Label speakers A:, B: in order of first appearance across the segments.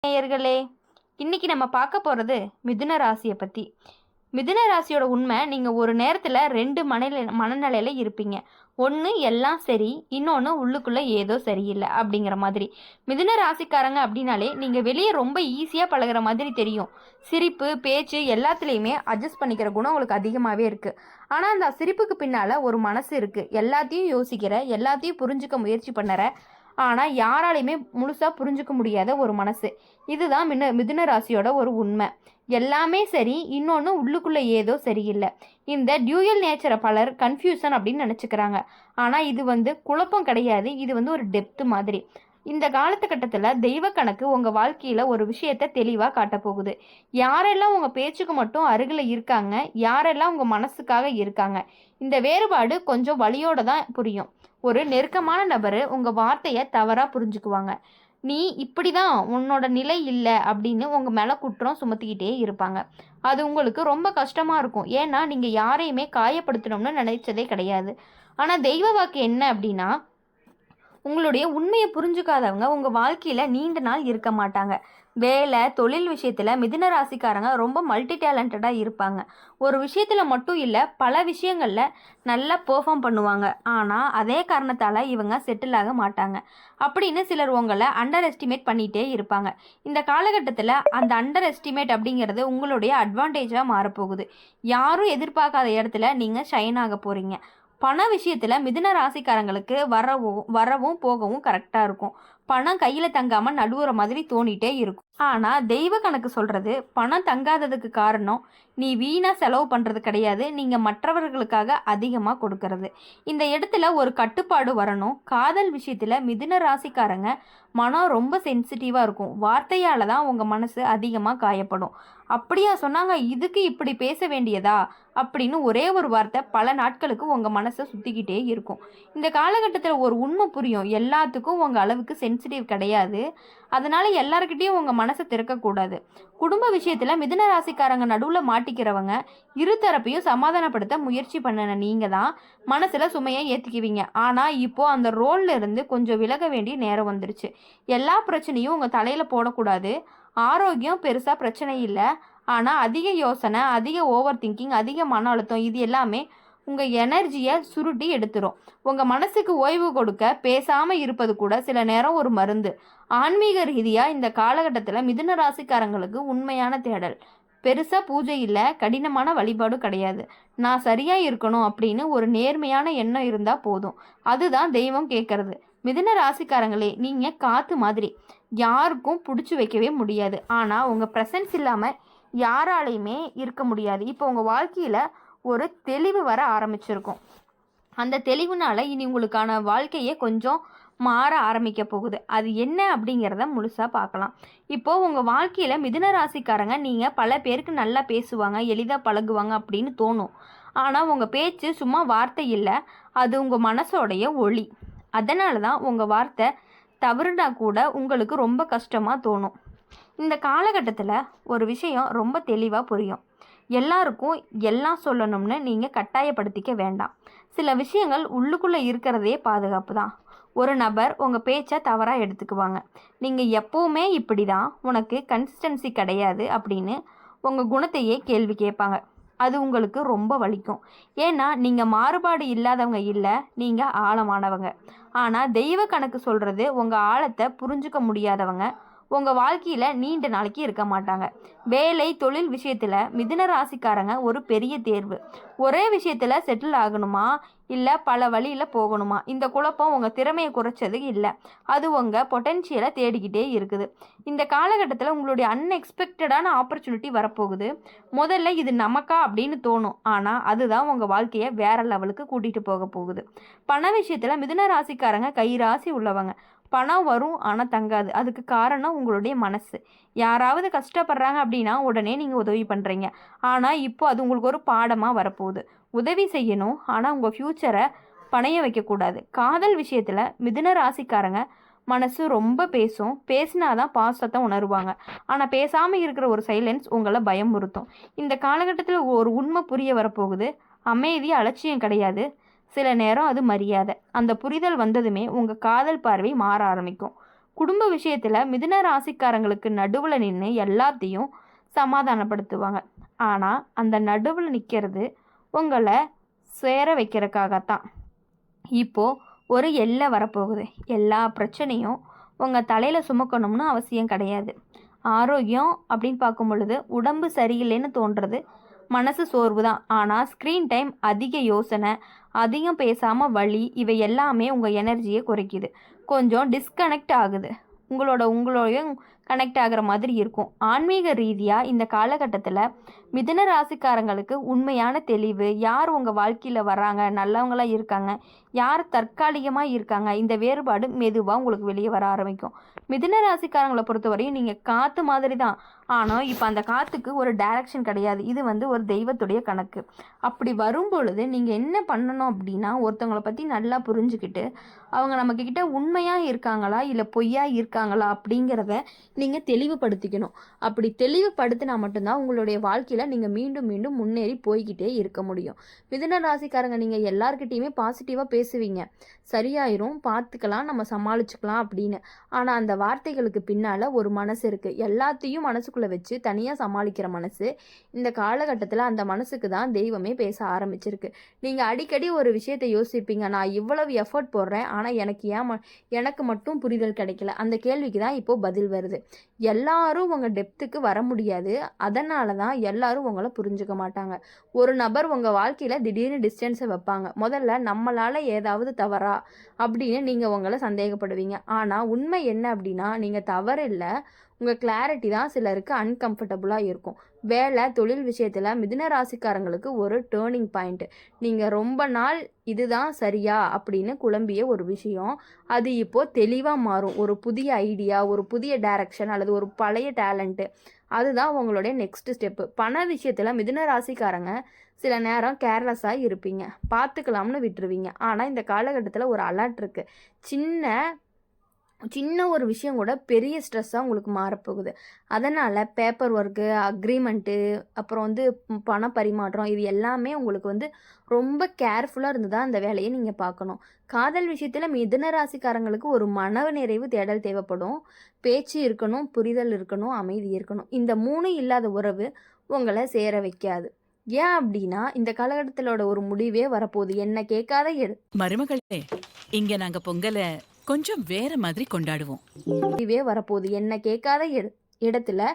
A: நேயர்களே, இன்னைக்கு நம்ம பார்க்க போகிறது மிதுன ராசியை பற்றி. மிதுன ராசியோட உண்மை, நீங்கள் ஒரு நேரத்தில் ரெண்டு மனநிலையில் இருப்பீங்க. ஒன்று எல்லாம் சரி, இன்னொன்று உள்ளுக்குள்ளே ஏதோ சரியில்லை அப்படிங்கிற மாதிரி. மிதுன ராசிக்காரங்க அப்படின்னாலே நீங்கள் வெளியே ரொம்ப ஈஸியாக பழகிற மாதிரி தெரியும். சிரிப்பு, பேச்சு எல்லாத்துலேயுமே அட்ஜஸ்ட் பண்ணிக்கிற குணம் உங்களுக்கு அதிகமாகவே இருக்குது. ஆனால் அந்த சிரிப்புக்கு பின்னால் ஒரு மனசு இருக்குது. எல்லாத்தையும் யோசிக்கிற, எல்லாத்தையும் புரிஞ்சுக்க முயற்சி பண்ணுற, ஆனால் யாராலையுமே முழுசாக புரிஞ்சுக்க முடியாத ஒரு மனசு. இதுதான் மிதுன ராசியோட ஒரு உண்மை. எல்லாமே சரி, இன்னொன்று உள்ளுக்குள்ளே ஏதோ சரியில்லை. இந்த டியூயல் நேச்சரை பலர் கன்ஃபியூஷன் அப்படின்னு நினச்சிக்கிறாங்க. ஆனால் இது குழப்பம் கிடையாது, இது ஒரு டெப்த்து மாதிரி. இந்த காலத்துக்கட்டத்தில் தெய்வ கணக்கு உங்கள் வாழ்க்கையில் ஒரு விஷயத்தை தெளிவாக காட்டப்போகுது. யாரெல்லாம் உங்கள் பேச்சுக்கு மட்டும் அருகில் இருக்காங்க, யாரெல்லாம் உங்கள் மனசுக்காக இருக்காங்க, இந்த வேறுபாடு கொஞ்சம் வலியோடு தான் புரியும். ஒரு நெருக்கமான நபர் உங்கள் வார்த்தையை தவறாக புரிஞ்சுக்குவாங்க. நீ இப்படி தான், உன்னோட நிலை இல்லை அப்படின்னு உங்கள் மேலே குற்றம் சுமத்திக்கிட்டே இருப்பாங்க. அது உங்களுக்கு ரொம்ப கஷ்டமாக இருக்கும். ஏன்னா நீங்கள் யாரையுமே காயப்படுத்தணும்னு நினைச்சதே கிடையாது. ஆனால் தெய்வ வாக்கு என்ன அப்படின்னா, உங்களுடைய உண்மையை புரிஞ்சுக்காதவங்க உங்கள் வாழ்க்கையில் நீண்ட நாள் இருக்க மாட்டாங்க. வேலை, தொழில் விஷயத்தில் மிதுன ராசிக்காரங்க ரொம்ப மல்டி டேலண்டடாக இருப்பாங்க. ஒரு விஷயத்தில் மட்டும் இல்லை, பல விஷயங்களில் நல்லா பெர்ஃபார்ம் பண்ணுவாங்க. ஆனால் அதே காரணத்தால் இவங்க செட்டில் ஆக மாட்டாங்க அப்படின்னு சிலர் உங்களை அண்டர் எஸ்டிமேட் பண்ணிகிட்டே இருப்பாங்க. இந்த காலகட்டத்தில் அந்த அண்டர் எஸ்டிமேட் அப்படிங்கிறது உங்களுடைய அட்வான்டேஜாக மாறப்போகுது. யாரும் எதிர்பார்க்காத இடத்துல நீங்கள் ஷைன் ஆக போகிறீங்க. பண விஷயத்தில் மிதுன ராசிக்காரங்களுக்கு வரவும் போகவும் கரெக்டாக இருக்கும். பணம் கையில் தங்காமல் நடுவுற மாதிரி தோணிட்டே இருக்கும். ஆனால் தெய்வ கணக்கு சொல்கிறது, பணம் தங்காததுக்கு காரணம் நீ வீணாக செலவு பண்ணுறது கிடையாது, நீங்கள் மற்றவர்களுக்காக அதிகமாக கொடுக்கறது. இந்த இடத்துல ஒரு கட்டுப்பாடு வரணும். காதல் விஷயத்தில் மிதுன ராசிக்காரங்க மனம் ரொம்ப சென்சிட்டிவாக இருக்கும். வார்த்தையால் தான் உங்கள் மனசு அதிகமாக காயப்படும். அப்படியா சொன்னாங்க, இதுக்கு இப்படி பேச வேண்டியதா அப்படின்னு ஒரே ஒரு வார்த்தை பல நாட்களுக்கு உங்கள் மனசை சுற்றிக்கிட்டே இருக்கும். இந்த காலகட்டத்தில் ஒரு உண்மை புரியும், எல்லாத்துக்கும் உங்கள் அளவுக்கு சென்சிட்டிவ் கிடையாது. அதனால் எல்லாருக்கிட்டையும் உங்கள் மனசை திறக்கக்கூடாது. குடும்ப விஷயத்தில் மிதுன ராசிக்காரங்க நடுவில் மாட்டிக்கிறவங்க, இருதரப்பையும் சமாதானப்படுத்த முயற்சி பண்ணின நீங்கள் தான் மனசில் சுமையை ஏற்றிக்குவீங்க. ஆனால் இப்போது அந்த ரோலில் இருந்து கொஞ்சம் விலக வேண்டிய நேரம் வந்துருச்சு. எல்லா பிரச்சனையும் உங்கள் தலையில் போடக்கூடாது. ஆரோக்கியம் பெருசாக பிரச்சனை இல்லை, ஆனால் அதிக யோசனை, அதிக ஓவர் திங்கிங், அதிக மன அழுத்தம், இது எல்லாமே உங்கள் எனர்ஜியை சுருட்டி எடுத்துரும். உங்கள் மனசுக்கு ஓய்வு கொடுக்க பேசாமல் இருப்பது கூட சில நேரம் ஒரு மருந்து. ஆன்மீக ரீதியாக இந்த காலகட்டத்தில் மிதுன ராசிக்காரங்களுக்கு உண்மையான தேடல் பெருசாக பூஜை இல்லை, கடினமான வழிபாடு கிடையாது. நான் சரியாக இருக்கணும் அப்படின்னு ஒரு நேர்மையான எண்ணம் இருந்தால் போதும். அதுதான் தெய்வம் கேட்கறது. மிதுன ராசிக்காரங்களே, நீங்கள் காற்று மாதிரி, யாருக்கும் பிடிச்சி வைக்கவே முடியாது. ஆனால் உங்கள் ப்ரெசன்ஸ் இல்லாமல் யாராலையுமே இருக்க முடியாது. இப்போ உங்கள் வாழ்க்கையில் ஒரு தெளிவு வர ஆரம்பிச்சிருக்கும். அந்த தெளிவுனால இனி உங்களுக்கான வாழ்க்கையே கொஞ்சம் மாற ஆரம்பிக்க போகுது. அது என்ன அப்படிங்கிறத முழுசாக பார்க்கலாம். இப்போது உங்கள் வாழ்க்கையில் மிதுன ராசிக்காரங்க, நீங்கள் பல பேருக்கு நல்லா பேசுவாங்க, எளிதாக பழகுவாங்க அப்படின்னு தோணும். ஆனால் உங்கள் பேச்சு சும்மா வார்த்தை இல்லை, அது உங்கள் மனசோடைய ஒளி. அதனால தான் உங்கள் வார்த்தை தவறுனா கூட உங்களுக்கு ரொம்ப கஷ்டமாக தோணும். இந்த காலகட்டத்தில் ஒரு விஷயம் ரொம்ப தெளிவாக புரியும். எல்லாருக்கும் எல்லாம் சொல்லணும்னு நீங்கள் கட்டாயப்படுத்திக்க வேண்டாம். சில விஷயங்கள் உள்ளுக்குள்ளே இருக்கிறதே பாதுகாப்பு தான். ஒரு நபர் உங்கள் பேச்சை தவறாக எடுத்துக்குவாங்க. நீங்கள் எப்போவுமே இப்படி தான், உனக்கு கன்சிஸ்டன்சி கிடையாது அப்படின்னு உங்கள் குணத்தையே கேள்வி கேட்பாங்க. அது உங்களுக்கு ரொம்ப வலிக்கும். ஏன்னா நீங்கள் மாறுபாடு இல்லாதவங்க இல்லை, நீங்கள் ஆழமானவங்க. ஆனால் தெய்வ கணக்கு சொல்கிறது, உங்கள் ஆழத்தை புரிஞ்சுக்க முடியாதவங்க உங்கள் வாழ்க்கையில் நீண்ட நாளைக்கு இருக்க மாட்டாங்க. வேலை, தொழில் விஷயத்தில் மிதுன ராசிக்காரங்க ஒரு பெரிய தேர்வு. ஒரே விஷயத்தில் செட்டில் ஆகணுமா இல்லை பல வழியில் போகணுமா, இந்த குழப்பம் உங்கள் திறமையை குறைச்சது இல்லை, அது உங்கள் பொட்டென்ஷியலை தேடிக்கிட்டே இருக்குது. இந்த காலகட்டத்தில் உங்களுடைய அன்எக்ஸ்பெக்டடான ஆப்பர்ச்சுனிட்டி வரப்போகுது. முதல்ல இது நமக்கா அப்படின்னு தோணும், ஆனால் அதுதான் உங்கள் வாழ்க்கையை வேற லெவலுக்கு கூட்டிகிட்டு போக போகுது. பண விஷயத்தில் மிதுன ராசிக்காரங்க கை ராசி உள்ளவங்க. பணம் வரும், ஆனால் தங்காது. அதுக்கு காரணம் உங்களுடைய மனசு. யாராவது கஷ்டப்படுறாங்க அப்படின்னா உடனே நீங்கள் உதவி பண்ணுறீங்க. ஆனால் இப்போ அது உங்களுக்கு ஒரு பாடமாக வரப்போகுது. உதவி செய்யணும், ஆனால் உங்கள் ஃப்யூச்சரை பணைய வைக்கக்கூடாது. காதல் விஷயத்தில் மிதுன ராசிக்காரங்க மனசு ரொம்ப பேசும். பேசினாதான் பாசத்தை உணருவாங்க. ஆனால் பேசாமல் இருக்கிற ஒரு சைலன்ஸ் உங்களை பயமுறுத்தும். இந்த காலகட்டத்தில் ஒரு உண்மை புரிய வரப்போகுது. அமைதி அலட்சியம் கிடையாது, சில நேரம் அது மரியாதை. அந்த புரிதல் வந்ததுமே உங்கள் காதல் பார்வை மாற ஆரம்பிக்கும். குடும்ப விஷயத்தில் மிதுன ராசிக்காரங்களுக்கு நடுவில் நின்று எல்லாத்தையும் சமாதானப்படுத்துவாங்க. ஆனால் அந்த நடுவில் நிற்கிறது உங்களை சேர வைக்கிறதுக்காகத்தான். இப்போது ஒரு எல்லை வரப்போகுது. எல்லா பிரச்சனையும் உங்கள் தலையில் சுமக்கணும்னு அவசியம் கிடையாது. ஆரோக்கியம் அப்படின்னு பார்க்கும் பொழுது உடம்பு சரியில்லைன்னு தோன்றது மனசு சோர்வு தான். ஆனால் ஸ்க்ரீன் டைம், அதிக யோசனை, அதிகம் பேசாமல் வலி, இவை எல்லாமே உங்கள் எனர்ஜியை குறைக்குது. கொஞ்சம் டிஸ்கனெக்ட் ஆகுது. உங்களோடையும் கனெக்ட் ஆகிற மாதிரி இருக்கும். ஆன்மீக ரீதியாக இந்த காலகட்டத்தில் மிதுன ராசிக்காரங்களுக்கு உண்மையான தெளிவு, யார் உங்கள் வாழ்க்கையில் வர்றாங்க, நல்லவங்களாக இருக்காங்க, யார் தற்காலிகமாக இருக்காங்க, இந்த வேறுபாடு மெதுவாக உங்களுக்கு வெளியே வர ஆரம்பிக்கும். மிதுன ராசிக்காரங்களை பொறுத்தவரையும் நீங்கள் காற்று மாதிரி தான். ஆனால் இப்போ அந்த காற்றுக்கு ஒரு டைரக்ஷன் கிடையாது. இது ஒரு தெய்வத்துடைய கணக்கு. அப்படி வரும் பொழுது நீங்கள் என்ன பண்ணணும் அப்படின்னா, ஒருத்தவங்களை பற்றி நல்லா புரிஞ்சுக்கிட்டு அவங்க நம்மக்கிட்ட உண்மையாக இருக்காங்களா இல்லை பொய்யா இருக்காங்களா அப்படிங்கிறத நீங்கள் தெளிவுபடுத்திக்கணும். அப்படி தெளிவுபடுத்தினா மட்டும்தான் உங்களுடைய வாழ்க்கையில் நீங்கள் மீண்டும் மீண்டும் முன்னேறி போய்கிட்டே இருக்க முடியும். மிதுன ராசிக்காரங்க, நீங்கள் எல்லார்கிட்டையுமே பாசிட்டிவாக பேசுவீங்க, சரியாயிரும், பார்த்துக்கலாம், நம்ம சமாளிச்சுக்கலாம் அப்படின்னு. ஆனால் அந்த வார்த்தைகளுக்கு பின்னால் ஒரு மனசு இருக்குது. எல்லாத்தையும் மனசுக்குள்ளே வச்சு தனியாக சமாளிக்கிற மனசு. இந்த காலகட்டத்தில் அந்த மனசுக்கு தான் தெய்வமே பேச ஆரம்பிச்சிருக்கு. நீங்கள் அடிக்கடி ஒரு விஷயத்தை யோசிப்பீங்க, நான் இவ்வளவு எஃபர்ட் போடுறேன், ஆனால் எனக்கு மட்டும் புரிதல் கிடைக்கல. அந்த கேள்விக்கு தான் இப்போது பதில் வருது. எல்லாரும் உங்கள் டெப்த்துக்கு வர முடியாது. அதனால தான் எல்லாரும் உங்களை புரிஞ்சுக்க மாட்டாங்க. ஒரு நபர் உங்கள் வாழ்க்கையில் திடீர்னு டிஸ்டன்ஸை வைப்பாங்க. முதல்ல நம்மளால் ஏதாவது தவறா அப்படின்னு நீங்கள் உங்களை சந்தேகப்படுவீங்க. ஆனால் உண்மை என்ன அப்படின்னா, நீங்கள் தவறு இல்லை, உங்கள் கிளாரிட்டி தான் சிலருக்கு அன்கம்ஃபர்டபுளாக இருக்கும். வேலை, தொழில் விஷயத்தில் மிதுன ராசிக்காரங்களுக்கு ஒரு டேர்னிங் பாயிண்ட்டு. நீங்கள் ரொம்ப நாள் இதுதான் சரியா அப்படின்னு குழம்பிய ஒரு விஷயம், அது இப்போது தெளிவாக மாறும். ஒரு புதிய ஐடியா, ஒரு புதிய டைரக்ஷன் அல்லது ஒரு பழைய டேலண்ட்டு, அதுதான் உங்களுடைய நெக்ஸ்ட் ஸ்டெப்பு. பண விஷயத்தில் மிதுன ராசிக்காரங்க சில நேரம் கேர்லெஸ்ஸாக இருப்பீங்க, பார்த்துக்கலாம்னு விட்டுருவீங்க. ஆனால் இந்த காலகட்டத்தில் ஒரு அலர்ட் இருக்குது. சின்ன ஒரு விஷயம் கூட பெரிய ஸ்ட்ரெஸ்ஸாக உங்களுக்கு மாறப்போகுது. அதனால் பேப்பர் ஒர்க்கு, அக்ரிமெண்ட்டு, அப்புறம் பண பரிமாற்றம், இது எல்லாமே உங்களுக்கு ரொம்ப கேர்ஃபுல்லாக இருந்து தான் அந்த வேலையை நீங்கள் பார்க்கணும். காதல் விஷயத்தில் மிதுன ராசிக்காரங்களுக்கு ஒரு மன நிறைவு தேடல் தேவைப்படும். பேச்சு இருக்கணும், புரிதல் இருக்கணும், அமைதி இருக்கணும். இந்த 3 இல்லாத உறவு உங்களை சேர வைக்காது. ஏன் அப்படின்னா, இந்த காலகட்டத்திலோட ஒரு முடிவே வரப்போகுது. என்ன கேட்காத
B: மருமகளே, இங்க நாங்க பொங்கலை கொஞ்சம் வேற மாதிரி கொண்டாடுவோம்.
A: முடிவே வரப்போகுது. என்ன கேட்காத இடத்துல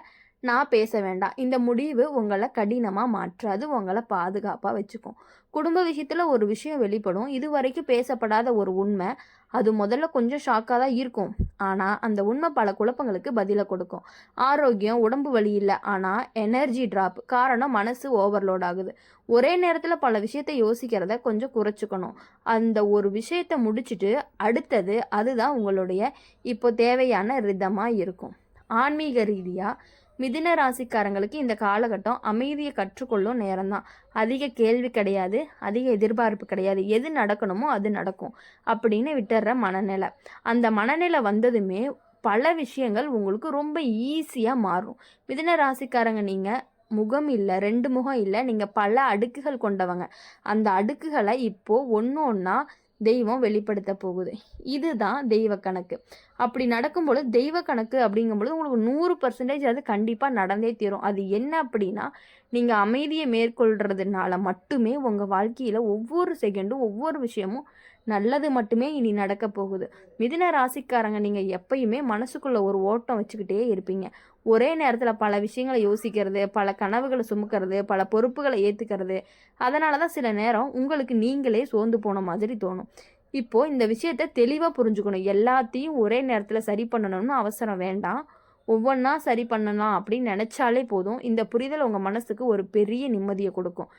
A: நான் பேச வேண்டாம். இந்த முடிவு உங்களை கடினமாக மாற்றாது, உங்களை பாதுகாப்பாக வச்சுக்கும். குடும்ப விஷயத்தில் ஒரு விஷயம் வெளிப்படும். இது வரைக்கும் பேசப்படாத ஒரு உண்மை. அது முதல்ல கொஞ்சம் ஷாக்காக தான் இருக்கும். ஆனால் அந்த உண்மை பல குழப்பங்களுக்கு பதிலை கொடுக்கும். ஆரோக்கியம், உடம்பு வலி இல்லை, ஆனால் எனர்ஜி ட்ராப். காரணம், மனசு ஓவர்லோட் ஆகுது. ஒரே நேரத்தில் பல விஷயத்தை யோசிக்கிறத கொஞ்சம் குறைச்சிக்கணும். அந்த ஒரு விஷயத்தை முடிச்சுட்டு அடுத்தது, அதுதான் உங்களுடைய இப்போ தேவையான ரிதமாக இருக்கும். ஆன்மீக ரீதியாக மிதுன ராசிக்காரங்களுக்கு இந்த காலகட்டம் அமைதியை கற்றுக்கொள்ளும் நேரம்தான். அதிக கேள்வி கிடையாது, அதிக எதிர்பார்ப்பு கிடையாது. எது நடக்கணுமோ அது நடக்கும் அப்படின்னு விட்டுற மனநிலை. அந்த மனநிலை வந்ததுமே பல விஷயங்கள் உங்களுக்கு ரொம்ப ஈஸியாக மாறும். மிதுன ராசிக்காரங்க, நீங்கள் முகம் இல்லை, 2 முகம் இல்லை, நீங்கள் பல அடுக்குகள் கொண்டவங்க. அந்த அடுக்குகளை இப்போது ஒன்று ஒன்றா தெய்வம் வெளிப்படுத்த போகுது. இதுதான் தெய்வ கணக்கு. அப்படி நடக்கும்பொழுது, தெய்வ கணக்கு அப்படிங்கும்பொழுது உங்களுக்கு 100% அது கண்டிப்பாக நடந்தே தீரும். அது என்ன அப்படின்னா, நீங்கள் அமைதியை மேற்கொள்கிறதுனால மட்டுமே உங்கள் வாழ்க்கையில் ஒவ்வொரு செகண்டும் ஒவ்வொரு விஷயமும் நல்லது மட்டுமே இனி நடக்க போகுது. மிதுன ராசிக்காரங்க, நீங்கள் எப்பயுமே மனசுக்குள்ளே ஒரு ஓட்டம் வச்சுக்கிட்டே இருப்பீங்க. ஒரே நேரத்தில் பல விஷயங்களை யோசிக்கிறது, பல கனவுகளை சுமக்கிறது, பல பொறுப்புகளை ஏற்றுக்கிறது. அதனால தான் சில நேரம் உங்களுக்கு நீங்களே சோர்ந்து போன மாதிரி தோணும். இப்போது இந்த விஷயத்தை தெளிவாக புரிஞ்சுக்கணும். எல்லாத்தையும் ஒரே நேரத்தில் சரி பண்ணணும்னு அவசரம் வேண்டாம். ஒவ்வொன்றா சரி பண்ணலாம் அப்படின்னு நினச்சாலே போதும். இந்த புரிதல் உங்கள் மனசுக்கு ஒரு பெரிய நிம்மதியை கொடுக்கும்.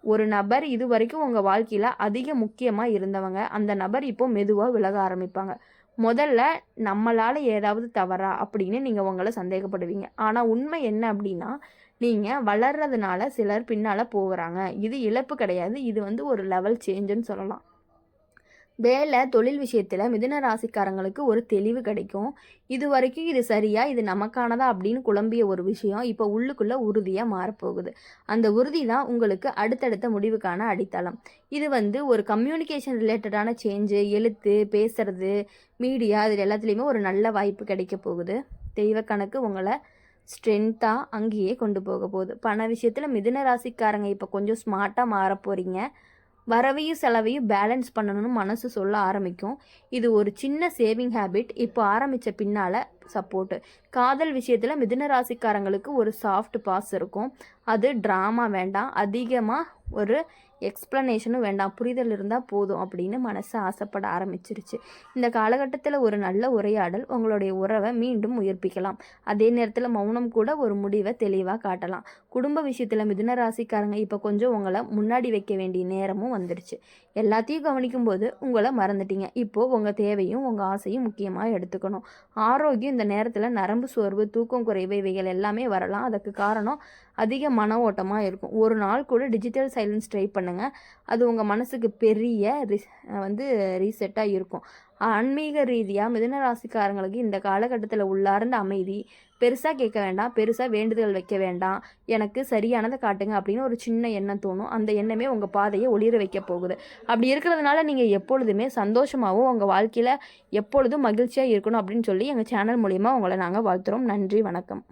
A: ஒரு நபர் இது வரைக்கும் உங்கள் வாழ்க்கையில் அதிக முக்கியமாக இருந்தவங்க, அந்த நபர் இப்போது மெதுவாக விலக ஆரம்பிப்பாங்க. முதல்ல நம்மளால் ஏதாவது தவறா அப்படின்னு நீங்கள் உங்களை சந்தேகப்படுவீங்க. ஆனால் உண்மை என்ன அப்படின்னா, நீங்கள் வளர்றதுனால சிலர் பின்னால் போகிறாங்க. இது இழப்பு கிடையாது, இது ஒரு லெவல் சேஞ்சுன்னு சொல்லலாம். வேலை தொழில் விஷயத்தில் மிதுன ராசிக்காரங்களுக்கு ஒரு தெளிவு கிடைக்கும். இது வரைக்கும் இது சரியா, இது நமக்கானதா அப்படின்னு குழம்பிய ஒரு விஷயம் இப்போ உள்ளுக்குள்ளே உறுதியாக மாறப்போகுது. அந்த உறுதி தான் உங்களுக்கு அடுத்தடுத்த முடிவுக்கான அடித்தளம். இது ஒரு கம்யூனிகேஷன் ரிலேட்டடான சேஞ்சு, எழுத்து, பேசுறது, மீடியா இதில் எல்லாத்துலேயுமே ஒரு நல்ல வாய்ப்பு கிடைக்க போகுது. தெய்வ கணக்கு உங்களை ஸ்ட்ரென்த்தாக அங்கேயே கொண்டு போக போகுது. பண விஷயத்தில் மிதுன ராசிக்காரங்க இப்போ கொஞ்சம் ஸ்மார்ட்டாக மாற போகிறீங்க. வரவையும் செலவையும் பேலன்ஸ் பண்ணணும்னு மனசு சொல்ல ஆரம்பிக்கும். இது ஒரு சின்ன சேவிங் ஹேபிட் இப்போ ஆரம்பித்த பின்னால் சப்போர்ட்டு. காதல் விஷயத்தில் மிதுன ராசிக்காரங்களுக்கு ஒரு சாஃப்ட் பாஸ் இருக்கும். அது ட்ராமா வேண்டாம், அதிகமாக ஒரு எக்ஸ்ப்ளனேஷனும் வேண்டாம், புரிதல் இருந்தால் போதும் அப்படின்னு மனசு ஆசைப்பட ஆரம்பிச்சிருச்சு. இந்த காலகட்டத்தில் ஒரு நல்ல உரையாடல் உங்களுடைய உறவை மீண்டும் உயிர்ப்பிக்கலாம். அதே நேரத்தில் மௌனம் கூட ஒரு முடிவை தெளிவாக காட்டலாம். குடும்ப விஷயத்தில் மிதுன ராசிக்காரங்க இப்போ கொஞ்சம் உங்களை முன்னாடி வைக்க வேண்டிய நேரமும் வந்துடுச்சு. எல்லாத்தையும் கவனிக்கும்போது உங்களை மறந்துட்டீங்க. இப்போது உங்கள் தேவையும் உங்கள் ஆசையும் முக்கியமாக எடுத்துக்கணும். ஆரோக்கியம் இந்த நேரத்தில் நரம்பு சோர்வு, தூக்கம் குறைவு இவைகள் எல்லாமே வரலாம். அதுக்கு காரணம் அதிக மன ஓட்டமாக இருக்கும். ஒரு நாள் கூட டிஜிட்டல் சைலன்ஸ் ட்ரை பண்ணுங்கள். அது உங்கள் மனசுக்கு பெரிய ரீசெட்டாக இருக்கும். ஆன்மீக ரீதியாக மிதுன ராசிக்காரங்களுக்கு இந்த காலகட்டத்தில் உள்ளார்ந்த அமைதி. பெருசாக கேட்க வேண்டாம், பெருசாக வேண்டுதல் வைக்க வேண்டாம். எனக்கு சரியானதை காட்டுங்க அப்படின்னு ஒரு சின்ன எண்ணம் தோணும். அந்த எண்ணமே உங்கள் பாதையை ஒளிர வைக்க போகுது. அப்படி இருக்கிறதுனால நீங்கள் எப்பொழுதுமே சந்தோஷமாகவும் உங்கள் வாழ்க்கையில் எப்பொழுதும் மகிழ்ச்சியாக இருக்கணும் அப்படின்னு சொல்லி எங்கள் சேனல் மூலிமா உங்களை நாங்கள் வாழ்த்துறோம். நன்றி, வணக்கம்.